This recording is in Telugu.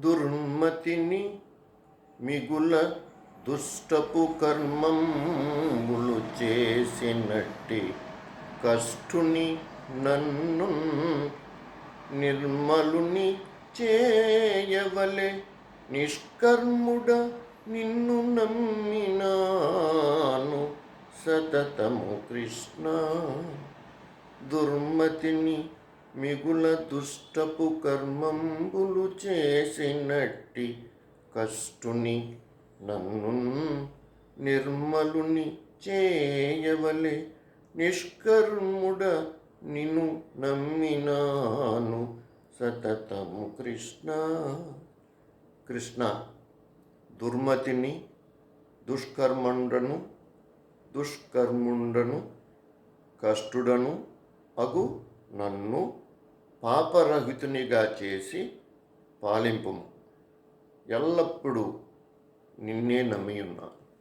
దుర్మతిని మిగుల దుష్టపు కర్మంబులు చేసినట్టి కష్టుని నన్ను నిర్మలుని చేయవలె. నిష్కర్ముడ నిన్ను నమ్మినాను సతతము కృష్ణ. దుర్మతిని మిగుల దుష్టపు కర్మంబులు చేసినట్టి కష్టుని నన్ను నిర్మలుని చేయవలె. నిష్కర్ముడ నిన్ను నమ్మినాను సతతము కృష్ణ. కృష్ణ, దుర్మతిని దుష్కర్ముండను కష్టుడను అగు నన్ను పాపరహితునిగా చేసి పాలింపుము. ఎల్లప్పుడూ నిన్నే నమ్మియున్నాను.